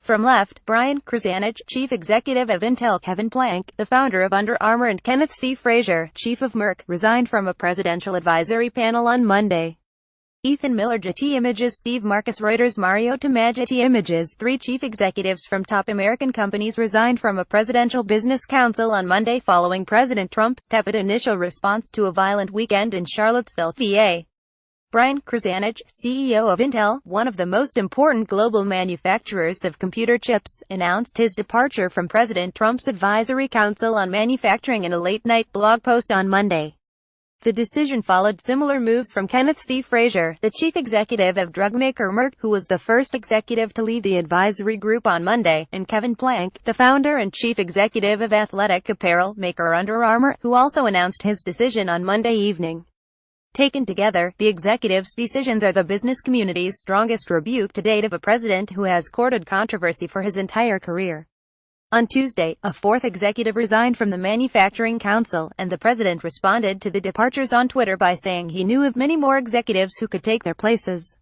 From left, Brian Krzanich, chief executive of Intel; Kevin Plank, the founder of Under Armour; and Kenneth C. Frazier, chief of Merck, resigned from a presidential advisory panel on Monday. Ethan Miller, Getty Images; Steve Marcus, Reuters; Mario Tamaj, Getty Images. Three chief executives from top American companies resigned from a presidential business council on Monday following President Trump's tepid initial response to a violent weekend in Charlottesville, VA. Brian Krzanich, CEO of Intel, one of the most important global manufacturers of computer chips, announced his departure from President Trump's Advisory Council on Manufacturing in a late-night blog post on Monday. The decision followed similar moves from Kenneth C. Frazier, the chief executive of drug maker Merck, who was the first executive to leave the advisory group on Monday, and Kevin Plank, the founder and chief executive of athletic apparel maker Under Armour, who also announced his decision on Monday evening. Taken together, the executives' decisions are the business community's strongest rebuke to date of a president who has courted controversy for his entire career. On Tuesday, a fourth executive resigned from the Manufacturing Council, and the president responded to the departures on Twitter by saying he knew of many more executives who could take their places.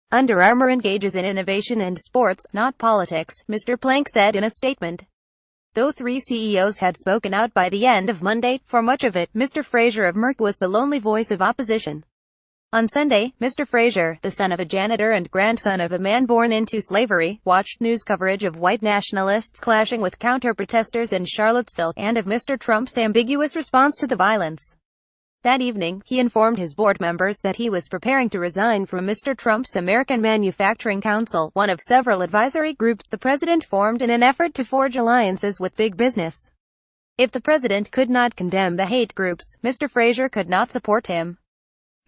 Under Armour engages in innovation and sports, not politics, Mr. Plank said in a statement. Though three CEOs had spoken out by the end of Monday, for much of it, Mr. Frazier of Merck was the lonely voice of opposition. On Sunday, Mr. Frazier, the son of a janitor and grandson of a man born into slavery, watched news coverage of white nationalists clashing with counter-protesters in Charlottesville, and of Mr. Trump's ambiguous response to the violence. That evening, he informed his board members that he was preparing to resign from Mr. Trump's American Manufacturing Council, one of several advisory groups the president formed in an effort to forge alliances with big business. If the president could not condemn the hate groups, Mr. Frazier could not support him.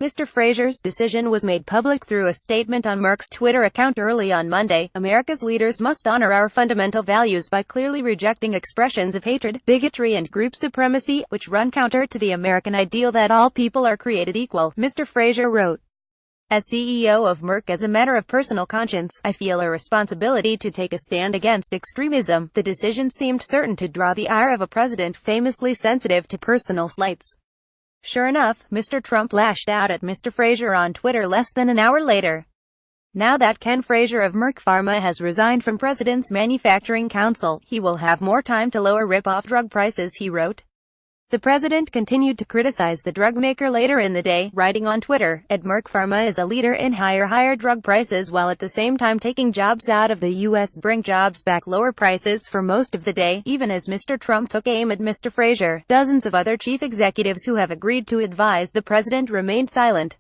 Mr. Frazier's decision was made public through a statement on Merck's Twitter account early on Monday. America's leaders must honor our fundamental values by clearly rejecting expressions of hatred, bigotry and group supremacy, which run counter to the American ideal that all people are created equal, Mr. Frazier wrote. As CEO of Merck, as a matter of personal conscience, I feel a responsibility to take a stand against extremism. The decision seemed certain to draw the ire of a president famously sensitive to personal slights. Sure enough, Mr. Trump lashed out at Mr. Frazier on Twitter less than an hour later. Now that Ken Frazier of Merck Pharma has resigned from President's Manufacturing Council, he will have more time to lower rip-off drug prices, he wrote. The president continued to criticize the drug maker later in the day, writing on Twitter, Merck Pharma is a leader in higher drug prices while at the same time taking jobs out of the U.S. Bring jobs back, lower prices for most of the day. Even as Mr. Trump took aim at Mr. Frazier, dozens of other chief executives who have agreed to advise the president remained silent.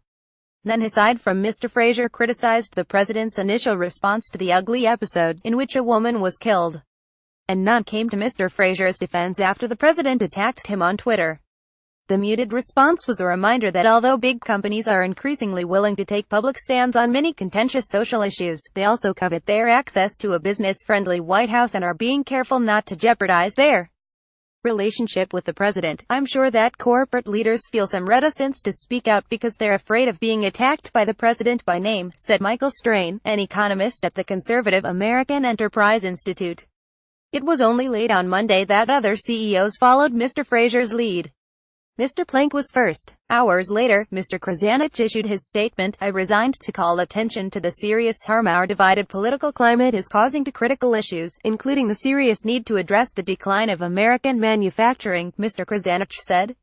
None aside from Mr. Frazier criticized the president's initial response to the ugly episode, in which a woman was killed. And none came to Mr. Frazier's defense after the president attacked him on Twitter. The muted response was a reminder that although big companies are increasingly willing to take public stands on many contentious social issues, they also covet their access to a business-friendly White House and are being careful not to jeopardize their relationship with the president. I'm sure that corporate leaders feel some reticence to speak out because they're afraid of being attacked by the president by name, said Michael Strain, an economist at the conservative American Enterprise Institute. It was only late on Monday that other CEOs followed Mr. Frazier's lead. Mr. Plank was first. Hours later, Mr. Krzanich issued his statement, I resigned to call attention to the serious harm our divided political climate is causing to critical issues, including the serious need to address the decline of American manufacturing, Mr. Krzanich said.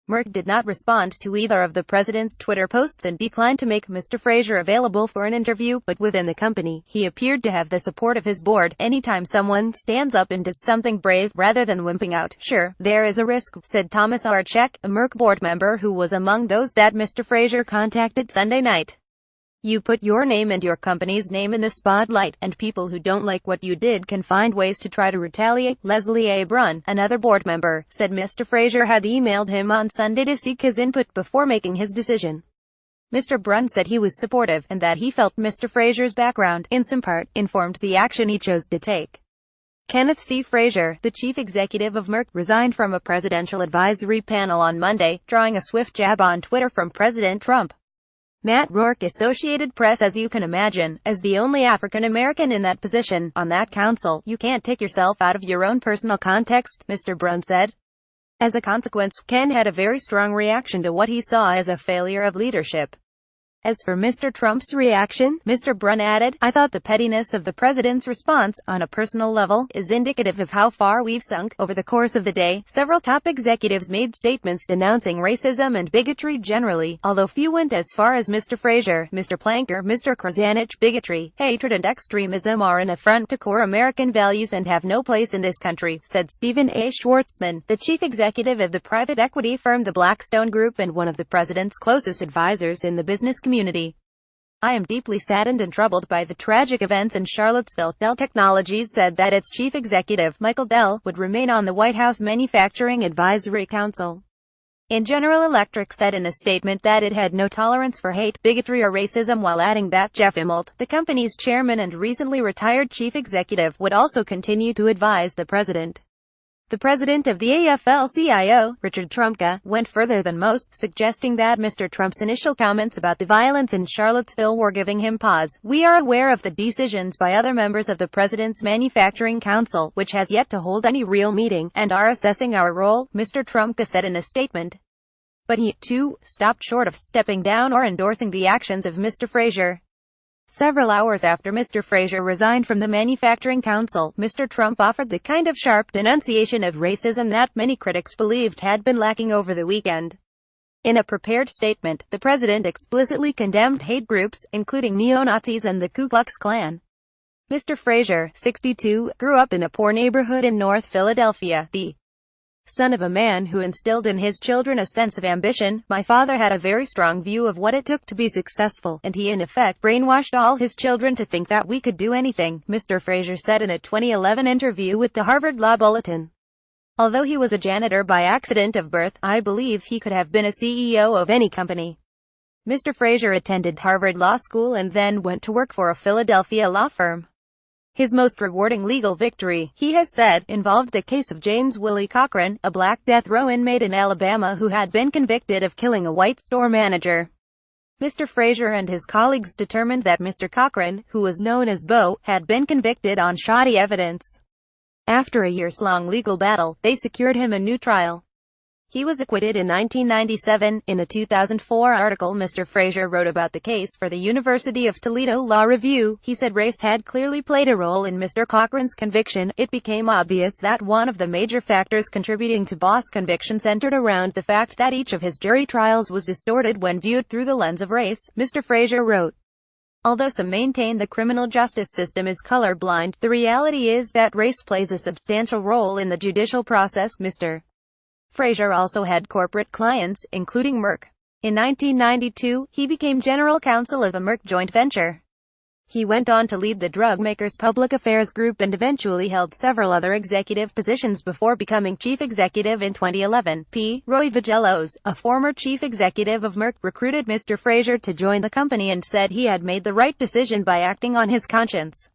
Merck did not respond to either of the president's Twitter posts and declined to make Mr. Frazier available for an interview, but within the company, he appeared to have the support of his board. Anytime someone stands up and does something brave, rather than wimping out, sure, there is a risk, said Thomas Archek, a Merck board member who was among those that Mr. Frazier contacted Sunday night. You put your name and your company's name in the spotlight, and people who don't like what you did can find ways to try to retaliate. Leslie A. Brunn, another board member, said Mr. Frazier had emailed him on Sunday to seek his input before making his decision. Mr. Brunn said he was supportive, and that he felt Mr. Frazier's background, in some part, informed the action he chose to take. Kenneth C. Frazier, the chief executive of Merck, resigned from a presidential advisory panel on Monday, drawing a swift jab on Twitter from President Trump. Matt Rourke, Associated Press. As you can imagine, as the only African American in that position, on that council, you can't take yourself out of your own personal context, Mr. Brunn said. As a consequence, Ken had a very strong reaction to what he saw as a failure of leadership. As for Mr. Trump's reaction, Mr. Brunn added, "I thought the pettiness of the president's response, on a personal level, is indicative of how far we've sunk." Over the course of the day, several top executives made statements denouncing racism and bigotry generally, although few went as far as Mr. Fraser, Mr. Plank or Mr. Krasanich. Bigotry, hatred and extremism are an affront to core American values and have no place in this country, said Stephen A. Schwartzman, the chief executive of the private equity firm the Blackstone Group and one of the president's closest advisors in the business community. "I am deeply saddened and troubled by the tragic events in Charlottesville." Dell Technologies said that its chief executive, Michael Dell, would remain on the White House Manufacturing Advisory Council. And General Electric said in a statement that it had no tolerance for hate, bigotry or racism, while adding that Jeff Immelt, the company's chairman and recently retired chief executive, would also continue to advise the president. The president of the AFL-CIO, Richard Trumka, went further than most, suggesting that Mr. Trump's initial comments about the violence in Charlottesville were giving him pause. "We are aware of the decisions by other members of the President's Manufacturing Council, which has yet to hold any real meeting, and are assessing our role," Mr. Trumka said in a statement. But he, too, stopped short of stepping down or endorsing the actions of Mr. Fraser. Several hours after Mr. Fraser resigned from the Manufacturing Council, Mr. Trump offered the kind of sharp denunciation of racism that many critics believed had been lacking over the weekend. In a prepared statement, the president explicitly condemned hate groups, including neo-Nazis and the Ku Klux Klan. Mr. Fraser, 62, grew up in a poor neighborhood in North Philadelphia, the son of a man who instilled in his children a sense of ambition. "My father had a very strong view of what it took to be successful, and he in effect brainwashed all his children to think that we could do anything," Mr. Fraser said in a 2011 interview with the Harvard Law Bulletin. "Although he was a janitor by accident of birth, I believe he could have been a CEO of any company." Mr. Fraser attended Harvard Law School and then went to work for a Philadelphia law firm. His most rewarding legal victory, he has said, involved the case of James Willie Cochran, a black death row inmate in Alabama who had been convicted of killing a white store manager. Mr. Fraser and his colleagues determined that Mr. Cochran, who was known as Bo, had been convicted on shoddy evidence. After a years-long legal battle, they secured him a new trial. He was acquitted in 1997. In a 2004 article Mr. Fraser wrote about the case for the University of Toledo Law Review, he said race had clearly played a role in Mr. Cochran's conviction. "It became obvious that one of the major factors contributing to Bo's conviction centered around the fact that each of his jury trials was distorted when viewed through the lens of race," Mr. Fraser wrote. Although some maintain the criminal justice system is colorblind, the reality is that race plays a substantial role in the judicial process. Mr. Fraser also had corporate clients, including Merck. In 1992, he became general counsel of a Merck joint venture. He went on to lead the drug maker's public affairs group and eventually held several other executive positions before becoming chief executive in 2011. Roy Vagelos, a former chief executive of Merck, recruited Mr. Fraser to join the company and said he had made the right decision by acting on his conscience.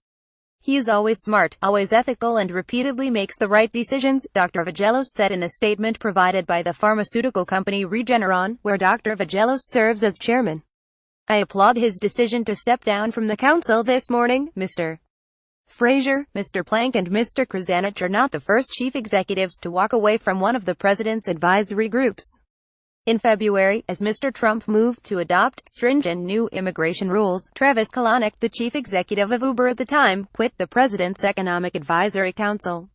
"He is always smart, always ethical and repeatedly makes the right decisions," Dr. Vagelos said in a statement provided by the pharmaceutical company Regeneron, where Dr. Vagelos serves as chairman. "I applaud his decision to step down from the council this morning." Mr. Fraser, Mr. Plank and Mr. Krasanich are not the first chief executives to walk away from one of the president's advisory groups. In February, as Mr. Trump moved to adopt stringent new immigration rules, Travis Kalanick, the chief executive of Uber at the time, quit the president's Economic Advisory Council.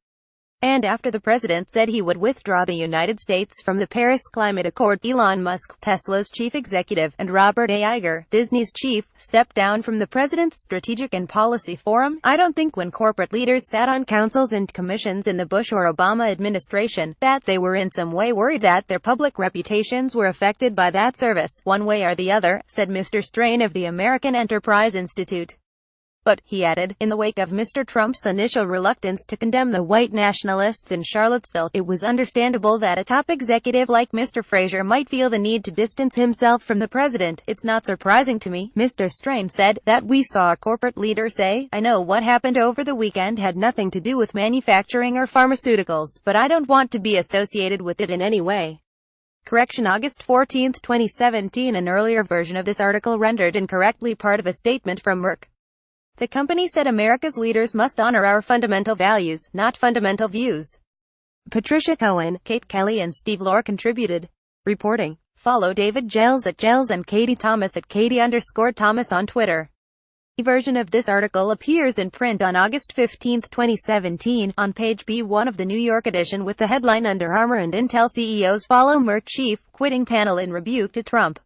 And after the president said he would withdraw the United States from the Paris Climate Accord, Elon Musk, Tesla's chief executive, and Robert A. Iger, Disney's chief, stepped down from the president's Strategic and Policy Forum. "I don't think when corporate leaders sat on councils and commissions in the Bush or Obama administration, that they were in some way worried that their public reputations were affected by that service, one way or the other," said Mr. Strain of the American Enterprise Institute. But, he added, in the wake of Mr. Trump's initial reluctance to condemn the white nationalists in Charlottesville, it was understandable that a top executive like Mr. Fraser might feel the need to distance himself from the president. "It's not surprising to me," Mr. Strain said, "that we saw a corporate leader say, 'I know what happened over the weekend had nothing to do with manufacturing or pharmaceuticals, but I don't want to be associated with it in any way.'" Correction: August 14, 2017. An earlier version of this article rendered incorrectly part of a statement from Merck. The company said America's leaders must honor our fundamental values, not fundamental views. Patricia Cohen, Kate Kelly and Steve Lohr contributed. Reporting. Follow David Gels at Gels and Katie Thomas at Katie_Thomas on Twitter. A version of this article appears in print on August 15, 2017, on page B1 of the New York edition with the headline Under Armour and Intel CEOs follow Merck chief quitting panel in rebuke to Trump.